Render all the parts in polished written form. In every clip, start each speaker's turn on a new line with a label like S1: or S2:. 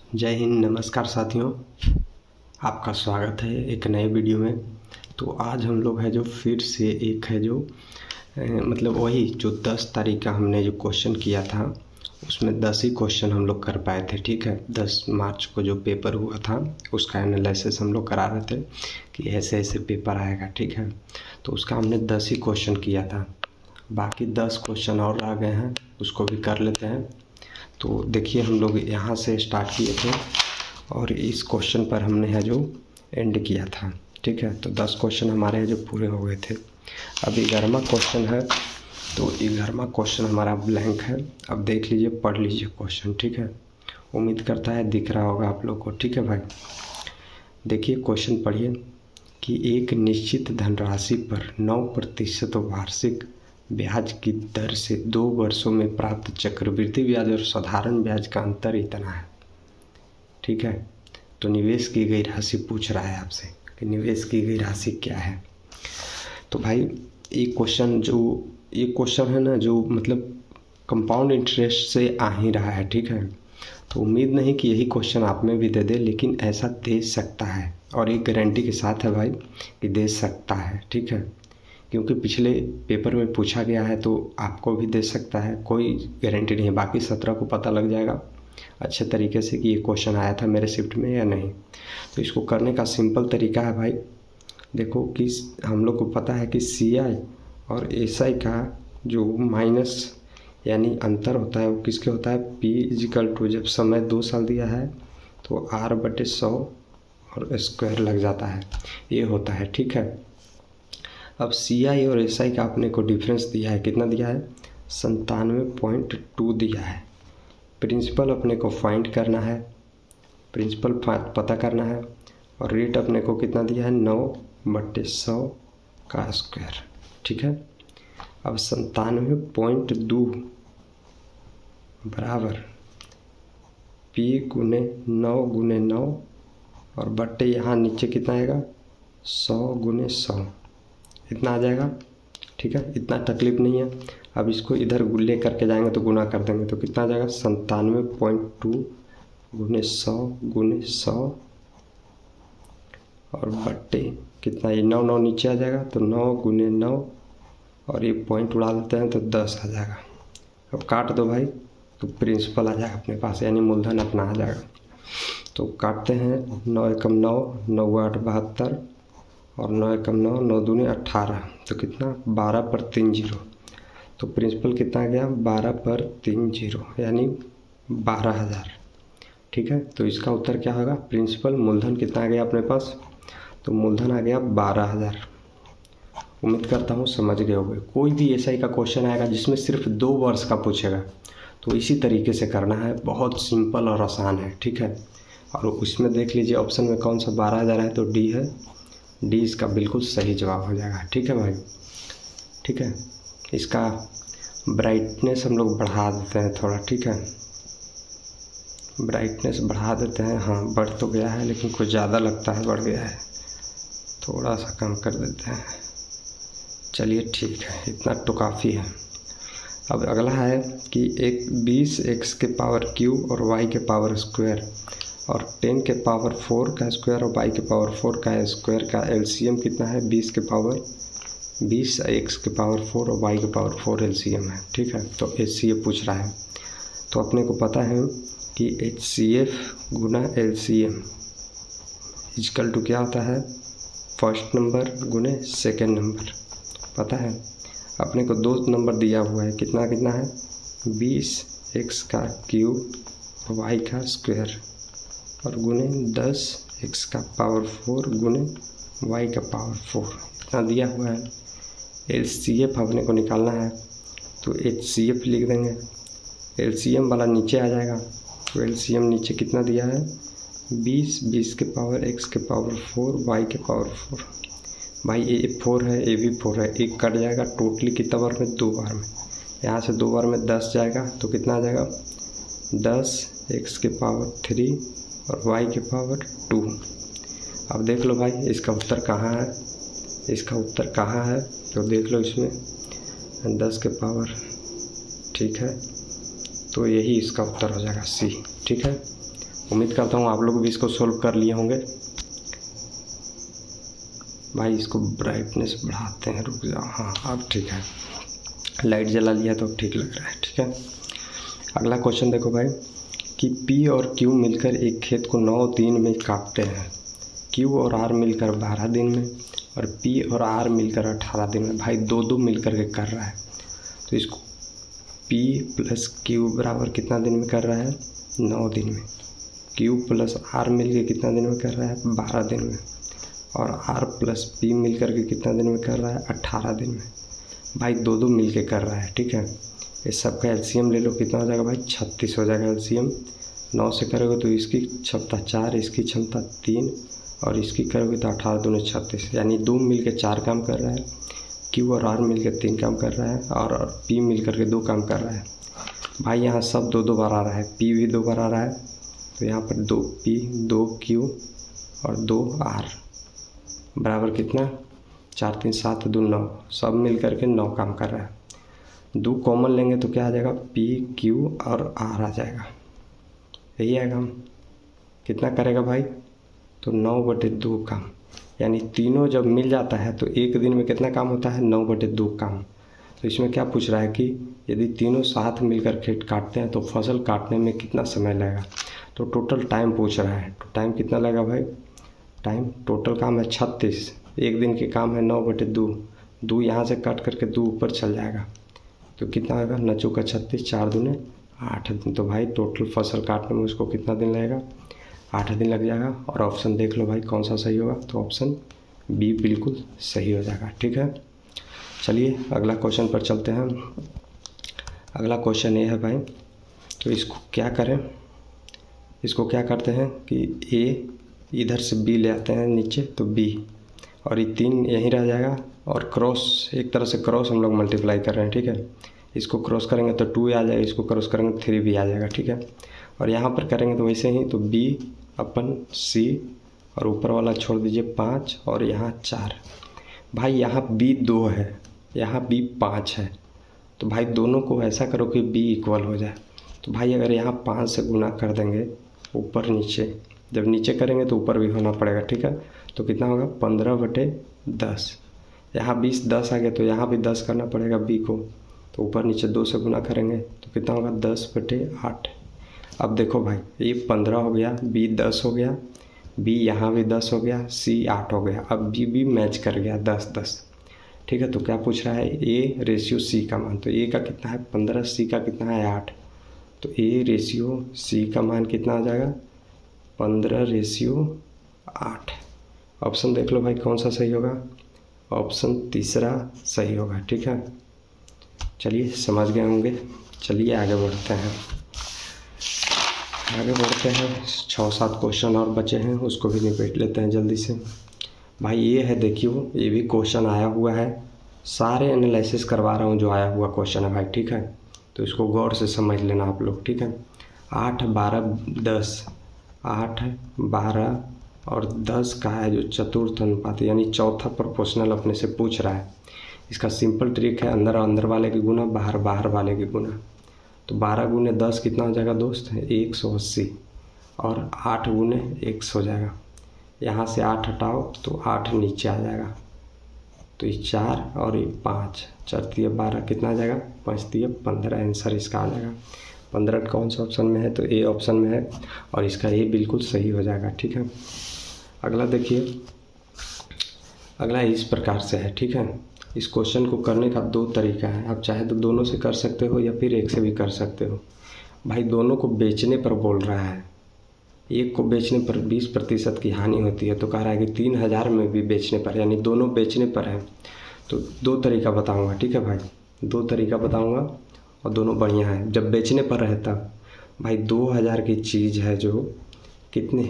S1: जय हिंद, नमस्कार साथियों, आपका स्वागत है एक नए वीडियो में। तो आज हम लोग है जो फिर से एक है जो मतलब वही जो 10 तारीख का हमने जो क्वेश्चन किया था उसमें 10 ही क्वेश्चन हम लोग कर पाए थे। ठीक है, 10 मार्च को जो पेपर हुआ था उसका एनालिसिस हम लोग करा रहे थे कि ऐसे ऐसे पेपर आएगा। ठीक है, तो उसका हमने 10 ही क्वेश्चन किया था, बाकी 10 क्वेश्चन और आ गए हैं, उसको भी कर लेते हैं। तो देखिए हम लोग यहाँ से स्टार्ट किए थे और इस क्वेश्चन पर हमने है जो एंड किया था। ठीक है, तो 10 क्वेश्चन हमारे जो पूरे हो गए थे। अब 11वां क्वेश्चन है, तो 11वां क्वेश्चन हमारा ब्लैंक है। अब देख लीजिए, पढ़ लीजिए क्वेश्चन। ठीक है, उम्मीद करता है दिख रहा होगा आप लोग को। ठीक है भाई, देखिए क्वेश्चन पढ़िए कि एक निश्चित धनराशि पर 9% वार्षिक ब्याज की दर से 2 वर्षों में प्राप्त चक्रवृद्धि ब्याज और साधारण ब्याज का अंतर इतना है। ठीक है, तो निवेश की गई राशि पूछ रहा है आपसे कि निवेश की गई राशि क्या है। तो भाई ये क्वेश्चन है ना, जो मतलब कंपाउंड इंटरेस्ट से आ ही रहा है। ठीक है, तो उम्मीद नहीं कि यही क्वेश्चन आप में भी दे दे, लेकिन ऐसा दे सकता है और एक गारंटी के साथ है भाई कि दे सकता है। ठीक है, क्योंकि पिछले पेपर में पूछा गया है तो आपको भी दे सकता है, कोई गारंटी नहीं है। बाकी 17 को पता लग जाएगा अच्छे तरीके से कि ये क्वेश्चन आया था मेरे शिफ्ट में या नहीं। तो इसको करने का सिंपल तरीका है भाई, देखो कि हम लोग को पता है कि CI और SI का जो माइनस यानी अंतर होता है वो किसके होता है, P जब समय 2 साल दिया है तो R/100 और स्क्वायर लग जाता है, ये होता है। ठीक है, अब CI और SI का अपने को डिफरेंस दिया है, कितना दिया है, 97.2 दिया है। प्रिंसिपल अपने को फाइंड करना है, प्रिंसिपल पता करना है, और रेट अपने को कितना दिया है, 9/100 का स्क्वायर। ठीक है, अब 97.2 बराबर P गुने 9 और बट्टे यहाँ नीचे कितना आएगा, 100 गुने 100, इतना आ जाएगा। ठीक है, इतना तकलीफ नहीं है। अब इसको इधर ले करके जाएंगे तो गुना कर देंगे तो कितना आ जाएगा, 97.2 गुने 100 और बट्टे कितना, ये 9 नीचे आ जाएगा तो 9 गुने 9 और ये पॉइंट उड़ा देते हैं तो 10 आ जाएगा। अब काट दो भाई तो प्रिंसिपल आ जाएगा अपने पास, यानी मूलधन अपना आ जाएगा। तो काटते हैं, 9 एकम 9, 9 8 72 और 9 एकम 9, 9 दूनी 18, तो कितना 12/3 तो प्रिंसिपल कितना आ गया, 12/3 यानी 12,000। ठीक है, तो इसका उत्तर क्या होगा, प्रिंसिपल मूलधन कितना आ गया अपने पास, तो मूलधन आ गया 12,000। उम्मीद करता हूँ समझ गए होंगे। कोई भी SI का क्वेश्चन आएगा जिसमें सिर्फ 2 वर्ष का पूछेगा तो इसी तरीके से करना है, बहुत सिंपल और आसान है। ठीक है, और उसमें देख लीजिए ऑप्शन में कौन सा 12,000 है, तो D है, D इसका बिल्कुल सही जवाब हो जाएगा। ठीक है भाई, ठीक है, इसका ब्राइटनेस हम लोग बढ़ा देते हैं थोड़ा। ठीक है, ब्राइटनेस बढ़ा देते हैं, हाँ बढ़ तो गया है लेकिन कुछ ज़्यादा लगता है बढ़ गया है, थोड़ा सा कम कर देते हैं। चलिए ठीक है, इतना तो काफ़ी है। अब अगला है कि एक 20x के पावर क्यूब और y के पावर स्क्वायर और 10 के पावर 4 का स्क्वायर और y के पावर 4 का स्क्वायर का LCM कितना है, 20 x के पावर 4 और y के पावर 4 LCM है। ठीक है, तो HCF पूछ रहा है, तो अपने को पता है कि HCF गुना LCM इक्वल टू क्या होता है, फर्स्ट नंबर गुने सेकेंड नंबर। पता है अपने को 2 नंबर दिया हुआ है, कितना कितना है, 20x का क्यूब और y का स्क्वायर और गुने 10x का पावर 4 गुने y का पावर 4, इतना दिया हुआ है। LCF अपने को निकालना है तो HCF लिख देंगे, LCM वाला नीचे आ जाएगा, तो LCM नीचे कितना दिया है, 20 के पावर x के पावर 4 y के पावर 4। भाई ये 4 है, ये भी 4 है, एक कट जाएगा, टोटली कितना बार में, 2 बार में, यहाँ से 2 बार में 10 जाएगा तो कितना आ जाएगा, 10x के पावर 3 और y के पावर 2। अब देख लो भाई इसका उत्तर कहाँ है, इसका उत्तर कहाँ है तो देख लो इसमें 10 के पावर। ठीक है, तो यही इसका उत्तर हो जाएगा C। ठीक है, उम्मीद करता हूँ आप लोग भी इसको सोल्व कर लिए होंगे। भाई इसको ब्राइटनेस बढ़ाते हैं, रुक जाओ। हाँ अब ठीक है, लाइट जला लिया तो अब ठीक लग रहा है। ठीक है, अगला क्वेश्चन देखो भाई कि P और Q मिलकर एक खेत को 9 दिन में काटते हैं। Q और R मिलकर 12 दिन में और P और R मिलकर 18 दिन में। भाई दो दो मिलकर के कर रहा है, तो इसको P प्लस Q बराबर कितना दिन में कर रहा है? 9 दिन में। Q प्लस R मिल के कितना दिन में कर रहा है? 12 दिन में। और R प्लस P मिल कर के कितना दिन में कर रहा है? 18 दिन में। भाई दो दो मिल के कर रहा है। ठीक है, इस सब का एलसीएम ले लो, कितना हो जाएगा भाई? 36 हो जाएगा एलसीएम। 9 से करोगे तो इसकी क्षमता 4, इसकी क्षमता 3 और इसकी करोगे तो 18 दूनी 36, यानी 2 मिल के 4 काम कर रहा है। Q और R मिल के 3 काम कर रहा है और P मिल कर के 2 काम कर रहा है। भाई यहाँ सब 2 2 बार आ रहा है, P भी 2 बार आ रहा है, तो यहाँ पर 2P 2Q और 2R बराबर कितना? 4 3 7 2 9, सब मिल कर के 9 काम कर रहा है। 2 कॉमन लेंगे तो क्या आ जाएगा? P Q और R आ जाएगा, यही आएगा। हम कितना करेगा भाई? तो 9/2 काम, यानी तीनों जब मिल जाता है तो एक दिन में कितना काम होता है? 9/2 काम। तो इसमें क्या पूछ रहा है कि यदि तीनों साथ मिलकर खेत काटते हैं तो फसल काटने में कितना समय लगेगा। तो टोटल टाइम पूछ रहा है, तो टाइम कितना लगेगा भाई? टाइम टोटल काम है 36, एक दिन के काम है 9/2, 2 यहाँ से काट करके 2 ऊपर चल जाएगा, तो कितना होगा? 9 चौका 36, 4 दूने 8 दिन। तो भाई टोटल फसल काटने में उसको कितना दिन लगेगा? 8 दिन लग जाएगा। और ऑप्शन देख लो भाई कौन सा सही होगा, तो ऑप्शन बी बिल्कुल सही हो जाएगा। ठीक है, चलिए अगला क्वेश्चन पर चलते हैं। अगला क्वेश्चन ये है भाई, तो इसको क्या करें? इसको क्या करते हैं कि ए इधर से बी ले आते हैं नीचे, तो बी और ये 3 यहीं रह जाएगा और क्रॉस, एक तरह से क्रॉस हम लोग मल्टीप्लाई कर रहे हैं। ठीक है, इसको क्रॉस करेंगे तो 2 आ जाएगा, इसको क्रॉस करेंगे 3 भी आ जाएगा। ठीक है, और यहाँ पर करेंगे तो वैसे ही, तो B/C और ऊपर वाला छोड़ दीजिए 5 और यहाँ 4। भाई यहाँ B 2 है, यहाँ B 5 है, तो भाई दोनों को ऐसा करो कि B इक्वल हो जाए। तो भाई अगर यहाँ 5 से गुना कर देंगे ऊपर नीचे, जब नीचे करेंगे तो ऊपर भी होना पड़ेगा। ठीक है, तो कितना होगा? 15/10। यहाँ 20 10 आ गया तो यहाँ भी 10 करना पड़ेगा B को, तो ऊपर नीचे 2 से गुना करेंगे तो कितना होगा? 10/8। अब देखो भाई ये 15 हो गया, B 10 हो गया, B यहाँ भी 10 हो गया, C 8 हो गया। अब B भी मैच कर गया 10 10। ठीक है, तो क्या पूछ रहा है? A/C का मान, तो A का कितना है? 15, C का कितना है? 8, तो A/C का मान कितना आ जाएगा? 15/8। ऑप्शन देख लो भाई कौन सा सही होगा? ऑप्शन तीसरा सही होगा। ठीक है, चलिए समझ गए होंगे। चलिए आगे बढ़ते हैं, 6-7 क्वेश्चन और बचे हैं, उसको भी निपट लेते हैं जल्दी से। भाई ये है, देखियो ये भी क्वेश्चन आया हुआ है, सारे एनालिसिस करवा रहा हूँ जो आया हुआ क्वेश्चन है भाई। ठीक है, तो इसको गौर से समझ लेना आप लोग। ठीक है, 8 12 10, 8 12 और 10 का है जो चतुर्थ अनुपात, यानी चौथा प्रोपोर्शनल अपने से पूछ रहा है। इसका सिंपल ट्रिक है, अंदर अंदर वाले की गुना, बाहर बाहर वाले की गुना। तो 12 गुने 10 कितना हो जाएगा दोस्त? 180 और 8 गुने 100 हो जाएगा। यहाँ से 8 हटाओ तो 8 नीचे आ जाएगा, तो ये 4 और ये 5, 4 12 कितना आ जाएगा? 5 15, आंसर इसका आ जाएगा। 15 कौन सा ऑप्शन में है? तो ए ऑप्शन में है और इसका ए बिल्कुल सही हो जाएगा। ठीक है, अगला देखिए, अगला इस प्रकार से है। ठीक है, इस क्वेश्चन को करने का 2 तरीका है, आप चाहे तो दोनों से कर सकते हो या फिर एक से भी कर सकते हो। भाई दोनों को बेचने पर बोल रहा है, एक को बेचने पर 20% की हानि होती है, तो कह रहा है कि 3000 में भी बेचने पर, यानी दोनों बेचने पर है। तो 2 तरीका बताऊंगा। ठीक है भाई, 2 तरीका बताऊंगा और दोनों बढ़िया है। जब बेचने पर है तब भाई 2000 की चीज़ है जो कितने,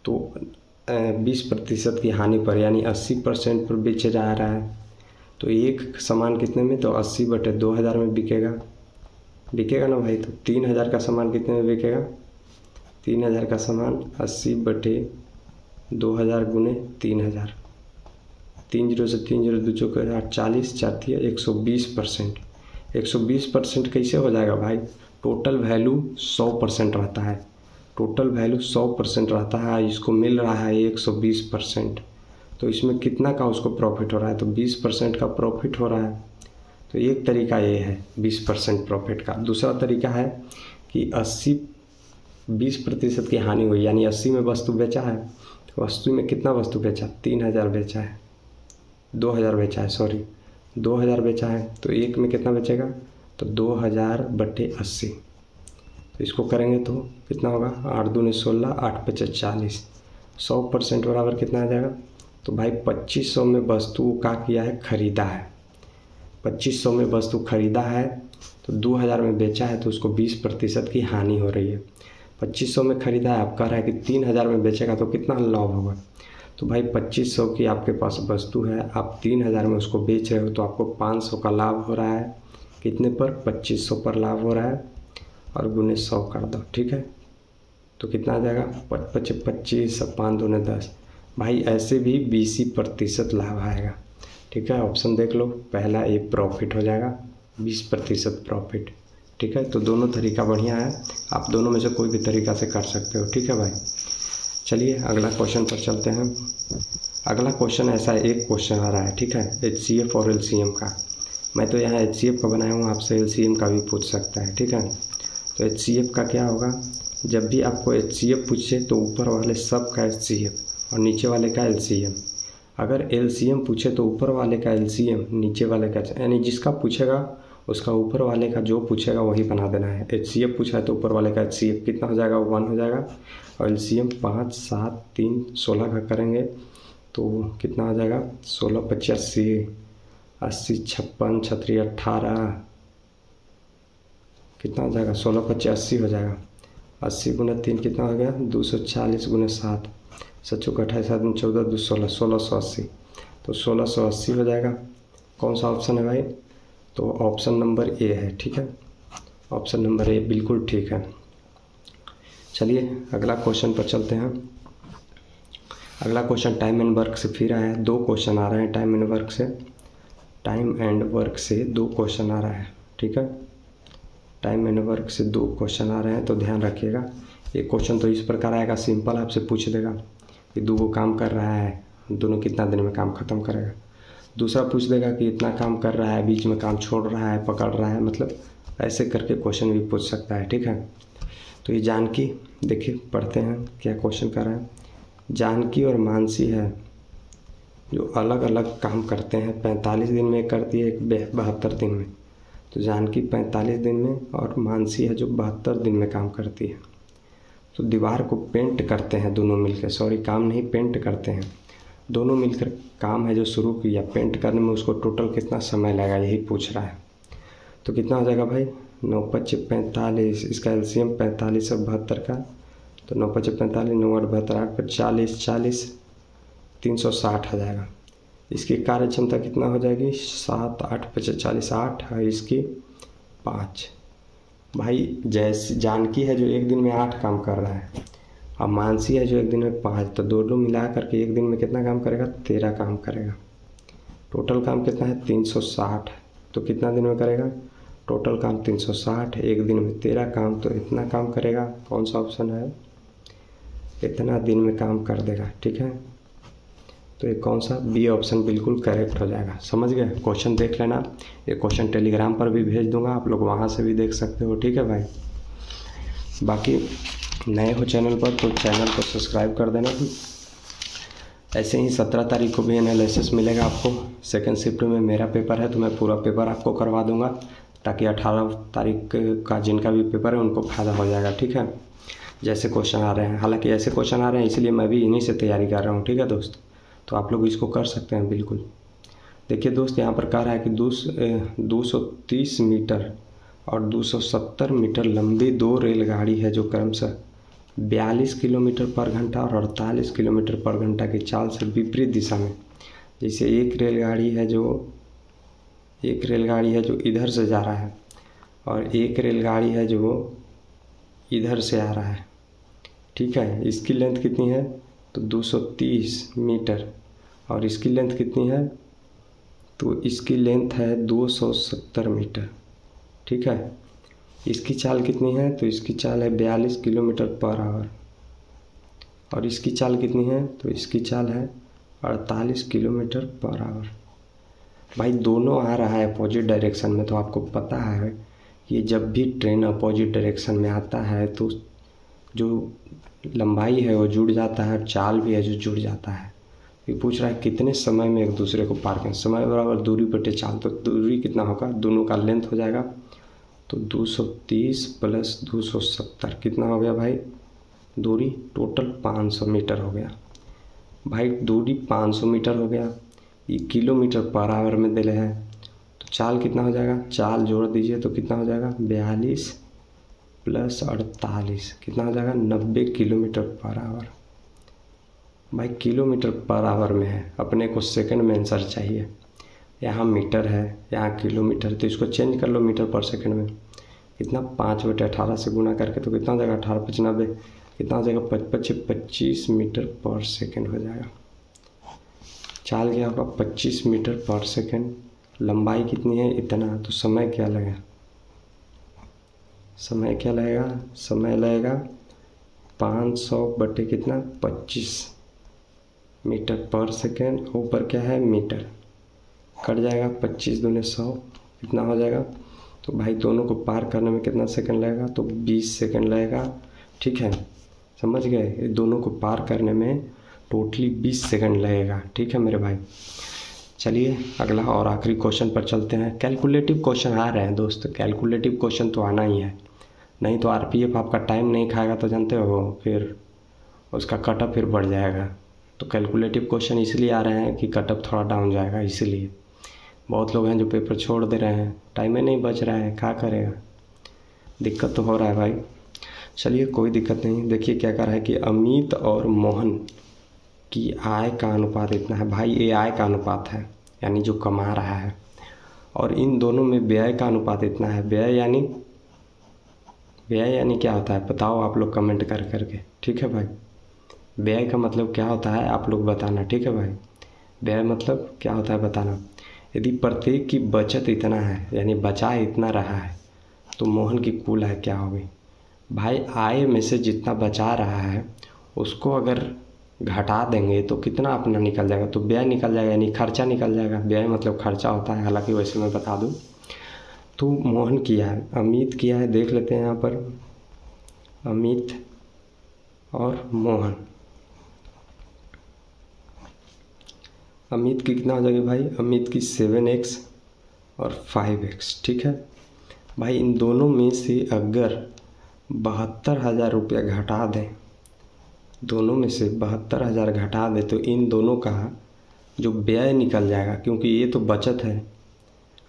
S1: तो 20% की हानि पर, यानी 80% पर बेचे जा रहा है, तो एक सामान कितने में? तो 80/2000 में बिकेगा ना भाई। तो 3000 का सामान कितने में बिकेगा? 3000 का सामान 80/2000 गुने 3000, 3 0 से 3 0 2 चौके 40, 4 120%। 120% कैसे हो जाएगा भाई? टोटल वैल्यू 100% रहता है, टोटल वैल्यू 100% रहता है, इसको मिल रहा है 120%, तो इसमें कितना का उसको प्रॉफिट हो रहा है, तो 20% का प्रॉफिट हो रहा है। तो एक तरीका ये है 20% प्रॉफिट का। दूसरा तरीका है कि 20% की हानि हुई, यानी 80 में वस्तु बेचा है, तो 80 में कितना वस्तु बेचा, 3000 बेचा है, 2000 बेचा है, सॉरी 2000 बेचा है, तो एक में कितना बचेगा, तो 2000/80। तो इसको करेंगे तो कितना होगा, 8 दूनी 16, 8 पचे 40, 100% बराबर कितना आ जाएगा, तो भाई 2500 में वस्तु का किया है, खरीदा है, 2500 में वस्तु खरीदा है, तो 2000 में बेचा है, तो उसको 20% की हानि हो रही है। 2500 में खरीदा है, आप कह रहा है कि 3000 में बेचेगा तो कितना लाभ होगा, तो भाई 2500 की आपके पास वस्तु है, आप 3000 में उसको बेच रहे हो, तो आपको 500 का लाभ हो रहा है। कितने पर, 2500 पर लाभ हो रहा है, और गुने 100 कर दो, ठीक है, तो कितना आ जाएगा, 25 25, 5 दूने 10, भाई ऐसे भी 20% लाभ आएगा। ठीक है, ऑप्शन देख लो, पहला ए प्रॉफिट हो जाएगा, 20% प्रॉफिट। ठीक है, तो दोनों तरीका बढ़िया है, आप दोनों में से कोई भी तरीका से कर सकते हो। ठीक है भाई, चलिए अगला क्वेश्चन पर चलते हैं। अगला क्वेश्चन ऐसा है, एक क्वेश्चन आ रहा है, ठीक है, HCF और LCM का। मैं तो यहाँ HCF का बनाया हूँ, आपसे LCM का भी पूछ सकता है। ठीक है, तो HCF का क्या होगा, जब भी आपको HCF पूछे तो ऊपर वाले सब का HCF और नीचे वाले का LCM। अगर LCM पूछे तो ऊपर वाले का LCM, नीचे वाले का, यानी जिसका पूछेगा उसका ऊपर वाले का जो पूछेगा वही बना देना है। HCF पूछा है तो ऊपर वाले का HCF कितना हो जाएगा, 1 हो जाएगा, और LCM 5 7 3 16 का करेंगे तो कितना हो जाएगा, 16 85 80 56 36 18, कितना हो जाएगा, 16 25 80 हो जाएगा, 80 गुना 3 कितना हो गया, 240 गुना 7, 7 28 7 14 2 16, 1680, तो 1680 हो जाएगा। कौन सा ऑप्शन है भाई, तो ऑप्शन नंबर ए है। ठीक है, ऑप्शन नंबर ए बिल्कुल ठीक है। चलिए अगला क्वेश्चन पर चलते हैं। अगला क्वेश्चन टाइम एंड वर्क से फिर आया है, 2 क्वेश्चन आ रहे हैं टाइम एंड वर्क से। टाइम एंड वर्क से 2 क्वेश्चन आ रहा है। ठीक है, टाइम एंड वर्क से 2 क्वेश्चन आ रहे हैं, तो ध्यान रखिएगा। एक क्वेश्चन तो इस प्रकार आएगा, सिंपल आपसे पूछ देगा कि 2 काम कर रहा है, दोनों कितना दिन में काम ख़त्म करेगा। दूसरा पूछ देगा कि इतना काम कर रहा है, बीच में काम छोड़ रहा है, पकड़ रहा है, मतलब ऐसे करके क्वेश्चन भी पूछ सकता है। ठीक है, तो ये जानकी, देखिए पढ़ते हैं क्या क्वेश्चन कर रहा है। जानकी और मानसी है जो अलग अलग काम करते हैं, 45 दिन में करती है, एक 72 दिन में। तो जानकी 45 दिन में और मानसी है जो 72 दिन में काम करती है। तो दीवार को पेंट करते हैं दोनों मिलकर, सॉरी काम नहीं, पेंट करते हैं दोनों मिलकर, काम है जो शुरू किया, पेंट करने में उसको टोटल कितना समय लगेगा यही पूछ रहा है। तो कितना हो जाएगा भाई, 9 5 45, इसका LCM 45 और 72 का, तो 9 5 45, 9 8 72, 8 पर 40 40, 360 हो जाएगा। इसकी कार्य क्षमता कितना हो जाएगी, 7 8 5 40 8, और इसकी 5। भाई जैसे जानकी है जो एक दिन में 8 काम कर रहा है, और मानसी है जो एक दिन में 5, तो दोनों मिला करके एक दिन में कितना काम करेगा, 13 काम करेगा। टोटल काम कितना है, 360, तो कितना दिन में करेगा, टोटल काम 360, एक दिन में 13 काम, तो इतना काम करेगा। कौन सा ऑप्शन है, इतना दिन में काम कर देगा। ठीक है, तो ये कौन सा, बी ऑप्शन बिल्कुल करेक्ट हो जाएगा। समझ गए, क्वेश्चन देख लेना, ये क्वेश्चन टेलीग्राम पर भी भेज दूंगा, आप लोग वहाँ से भी देख सकते हो। ठीक है भाई, बाकी नए हो चैनल पर तो चैनल को सब्सक्राइब कर देना। ऐसे ही 17 तारीख को भी एनालिसिस मिलेगा आपको। सेकंड शिफ्ट में मेरा पेपर है, तो मैं पूरा पेपर आपको करवा दूंगा, ताकि 18 तारीख का जिनका भी पेपर है उनको फ़ायदा हो जाएगा। ठीक है, जैसे क्वेश्चन आ रहे हैं, हालांकि ऐसे क्वेश्चन आ रहे हैं इसलिए मैं भी इन्हीं से तैयारी कर रहा हूँ। ठीक है दोस्त, तो आप लोग इसको कर सकते हैं बिल्कुल। देखिए दोस्त, यहाँ पर कह रहा है कि 230 मीटर और 270 मीटर लंबी 2 रेलगाड़ी है जो क्रमशः 42 किलोमीटर पर घंटा और 48 किलोमीटर पर घंटा की चाल से विपरीत दिशा में, जैसे एक रेलगाड़ी है जो इधर से जा रहा है और एक रेलगाड़ी है जो इधर से आ रहा है। ठीक है, इसकी लेंथ कितनी है, तो 230 मीटर, और इसकी लेंथ कितनी है, तो इसकी लेंथ है 270 मीटर। ठीक है, इसकी चाल कितनी है, तो इसकी चाल है 42 किलोमीटर पर आवर। और इसकी चाल कितनी है, तो इसकी चाल है 48 किलोमीटर पर आवर। भाई दोनों आ रहा है अपोजिट डायरेक्शन में, तो आपको पता है कि जब भी ट्रेन अपोजिट डायरेक्शन में आता है तो जो लंबाई है वो जुड़ जाता है, चाल भी है जो जुड़ जाता है। ये पूछ रहा है कितने समय में एक दूसरे को पार करें। समय बराबर दूरी बटे चाल, तो दूरी कितना होगा, दोनों का लेंथ हो जाएगा, तो 230 प्लस 270 कितना हो गया भाई, दूरी टोटल 500 मीटर हो गया। भाई दूरी 500 मीटर हो गया, ये किलोमीटर पर आवर में दिले है, तो चाल कितना हो जाएगा, चाल जोड़ दीजिए तो कितना हो जाएगा 42 प्लस 48 कितना हो जाएगा 90 किलोमीटर पर आवर। भाई किलोमीटर पर आवर में है, अपने को सेकंड में आंसर चाहिए। यहाँ मीटर है, यहाँ किलोमीटर, तो इसको चेंज कर लो मीटर पर सेकंड में। कितना 5/18 से गुना करके तो कितना हो जाएगा 18×5 90, कितना हो जाएगा 25 मीटर पर सेकंड हो जाएगा। चाल क्या होगा 25 मीटर पर सेकंड। लंबाई कितनी है इतना, तो समय क्या लगेगा, समय क्या लगेगा, समय लगेगा 500 बटे कितना 25 मीटर पर सेकेंड, ऊपर क्या है मीटर, कट जाएगा 25 दूने 100 कितना हो जाएगा। तो भाई दोनों को पार करने में कितना सेकंड लगेगा, तो 20 सेकंड लगेगा। ठीक है, समझ गए, दोनों को पार करने में टोटली 20 सेकंड लगेगा। ठीक है मेरे भाई, चलिए अगला और आखिरी क्वेश्चन पर चलते हैं। कैलकुलेटिव क्वेश्चन आ रहे हैं दोस्त, कैलकुलेटिव क्वेश्चन तो आना ही है, नहीं तो आरपीएफ आपका टाइम नहीं खाएगा, तो जानते हो फिर उसका कटअप फिर बढ़ जाएगा। तो कैलकुलेटिव क्वेश्चन इसलिए आ रहे हैं कि कटअप थोड़ा डाउन जाएगा, इसलिए बहुत लोग हैं जो पेपर छोड़ दे रहे हैं, टाइम ही नहीं बच रहा है, क्या करेगा, दिक्कत तो हो रहा है भाई। चलिए कोई दिक्कत नहीं, देखिए क्या कर रहा है कि अमित और मोहन की आय का अनुपात इतना है। भाई ये आय का अनुपात है, यानी जो कमा रहा है, और इन दोनों में व्यय का अनुपात इतना है। व्यय यानी क्या होता है बताओ आप लोग कमेंट कर करके। ठीक है भाई, व्यय का मतलब क्या होता है आप लोग बताना। ठीक है भाई, व्यय मतलब क्या होता है बताना। यदि प्रत्येक की बचत इतना है, यानी बचा इतना रहा है, तो मोहन की कुल आय क्या होगी। भाई आय में से जितना बचा रहा है उसको अगर घटा देंगे तो कितना अपना निकल जाएगा, तो व्यय निकल जाएगा, यानी खर्चा निकल जाएगा। व्यय मतलब खर्चा होता है, हालांकि वैसे मैं बता दूं। तो मोहन किया है, अमित किया है, देख लेते हैं यहाँ पर अमित और मोहन। अमित की कितना हो जाएगी भाई, अमित की 7x और 5x। ठीक है भाई, इन दोनों में से अगर 72,000 रुपया घटा दें, दोनों में से 72,000 घटा दें, तो इन दोनों का जो व्यय निकल जाएगा, क्योंकि ये तो बचत है,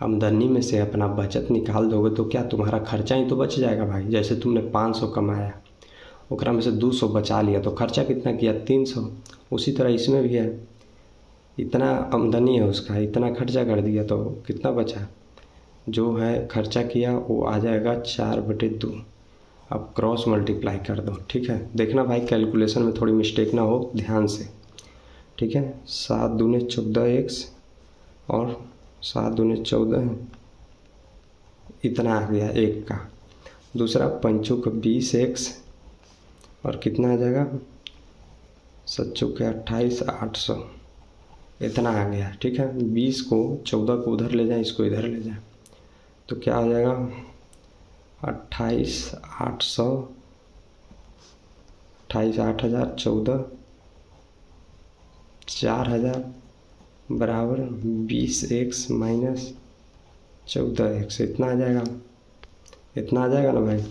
S1: आमदनी में से अपना बचत निकाल दोगे तो क्या तुम्हारा खर्चा ही तो बच जाएगा भाई। जैसे तुमने 500 कमाया, ओकरा में से 200 बचा लिया, तो खर्चा कितना किया 300। उसी तरह इसमें भी है, इतना आमदनी है उसका, इतना खर्चा कर दिया, तो कितना बचा, जो है खर्चा किया वो आ जाएगा 4/2। अब क्रॉस मल्टीप्लाई कर दो। ठीक है, देखना भाई कैलकुलेशन में थोड़ी मिस्टेक ना हो, ध्यान से। ठीक है, 7 दूने 14x और 7 दूने 14 इतना आ गया एक का। दूसरा 5 का 20x और कितना आ जाएगा 7 के 28 800 इतना आ गया। ठीक है, 20 को 14 को उधर ले जाएं, इसको इधर ले जाएं, तो क्या हो जाएगा 28 800 28 8000 14 4000 बराबर 20x माइनस 14x, इतना आ जाएगा, इतना आ जाएगा ना भाई।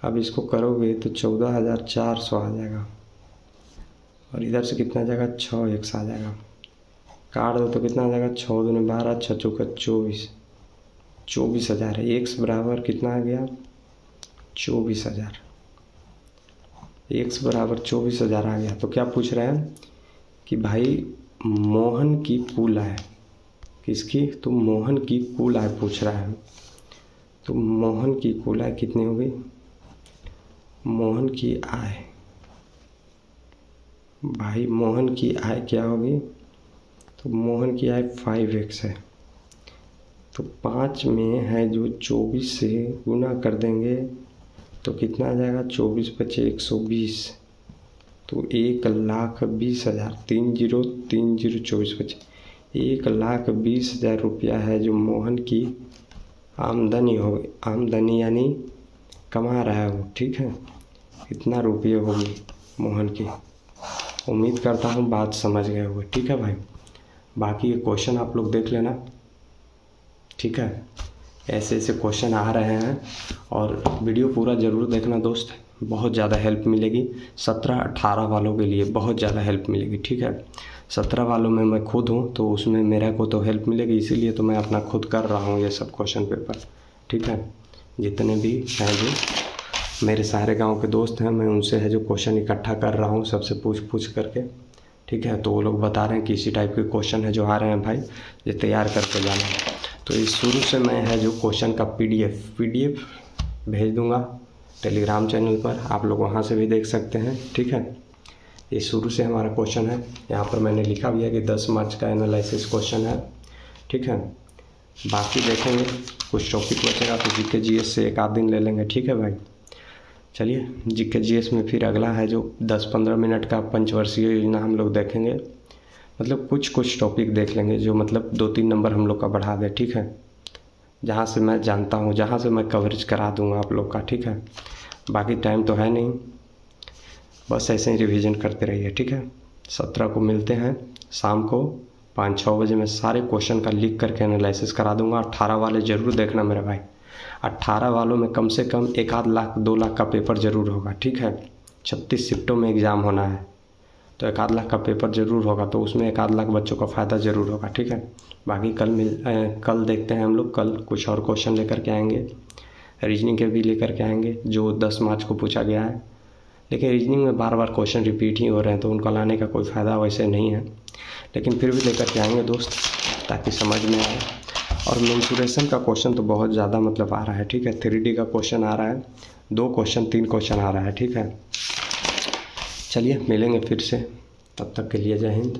S1: अब इसको करोगे तो 14,400 आ जाएगा, और इधर से कितना आ जाएगा 6x आ जाएगा। काट दो तो कितना आ जाएगा 6 दूने 12 6 चौका 24, 24,000 है। x बराबर कितना आ गया 24,000, x बराबर 24,000 आ गया। तो क्या पूछ रहे हैं कि भाई मोहन की कुल आय किसकी, तो मोहन की कुल आय पूछ रहा है। तो मोहन की कुल आय कितनी होगी, मोहन की आय, भाई मोहन की आय क्या होगी, तो मोहन की आय 5x है, तो 5 में है जो 24 से गुना कर देंगे तो कितना आ जाएगा, 24 × 120, तो 1,20,000, 3030 24 × 1,20,000 रुपया है जो मोहन की आमदनी होगी, आमदनी यानी कमा रहा है वो, ठीक है। कितना रुपये होगी मोहन की, उम्मीद करता हूँ बात समझ गए होंगे, ठीक है भाई। बाकी ये क्वेश्चन आप लोग देख लेना, ठीक है। ऐसे ऐसे क्वेश्चन आ रहे हैं और वीडियो पूरा ज़रूर देखना दोस्त, बहुत ज़्यादा हेल्प मिलेगी। 17-18 वालों के लिए बहुत ज़्यादा हेल्प मिलेगी, ठीक है। 17 वालों में मैं खुद हूँ तो उसमें मेरे को तो हेल्प मिलेगी, इसीलिए तो मैं अपना खुद कर रहा हूँ ये सब क्वेश्चन पेपर, ठीक है। जितने भी हैं जो मेरे सारे गांव के दोस्त हैं, मैं उनसे है जो क्वेश्चन इकट्ठा कर रहा हूँ, सबसे पूछ करके, ठीक है। तो वो लोग बता रहे हैं कि इसी टाइप के क्वेश्चन है जो आ रहे हैं भाई, ये तैयार करके जाना है। तो इस शुरू से मैं है जो क्वेश्चन का PDF भेज दूंगा टेलीग्राम चैनल पर, आप लोग वहाँ से भी देख सकते हैं, ठीक है। ये शुरू से हमारा क्वेश्चन है, यहाँ पर मैंने लिखा भी है कि 10 मार्च का एनालिसिस क्वेश्चन है, ठीक है। बाकी देखेंगे कुछ टॉपिक बचेगा तो GK GS से एक आध दिन ले लेंगे, ठीक है भाई। चलिए GK GS में फिर अगला है जो 10-15 मिनट का पंचवर्षीय योजना हम लोग देखेंगे, मतलब कुछ टॉपिक देख लेंगे जो मतलब 2-3 नंबर हम लोग का बढ़ा दे, ठीक है। जहाँ से मैं जानता हूँ, जहाँ से मैं कवरेज करा दूँगा आप लोग का, ठीक है। बाकी टाइम तो है नहीं, बस ऐसे ही रिवीजन करते रहिए, ठीक है। 17 को मिलते हैं शाम को 5-6 बजे, मैं सारे क्वेश्चन का लिख करके एनालिसिस करा दूँगा। 18 वाले ज़रूर देखना मेरे भाई, 18 वालों में कम से कम 1-2 लाख का पेपर ज़रूर होगा, ठीक है। 36 शिफ्टों में एग्ज़ाम होना है तो 1-2 लाख का पेपर ज़रूर होगा, तो उसमें 1-2 लाख बच्चों का फ़ायदा ज़रूर होगा, ठीक है। बाकी कल देखते हैं हम लोग, कल कुछ और क्वेश्चन लेकर के आएंगे, रीजनिंग के भी लेकर के आएंगे जो 10 मार्च को पूछा गया है। लेकिन रीजनिंग में बार बार क्वेश्चन रिपीट ही हो रहे हैं तो उनका लाने का कोई फ़ायदा वैसे नहीं है, लेकिन फिर भी लेकर के आएंगे दोस्त ताकि समझ में आए। और मेंसुरेशन का क्वेश्चन तो बहुत ज़्यादा मतलब आ रहा है, ठीक है। 3D का क्वेश्चन आ रहा है, 3 क्वेश्चन आ रहा है, ठीक है। चलिए मिलेंगे फिर से, तब तक के लिए जय हिंद।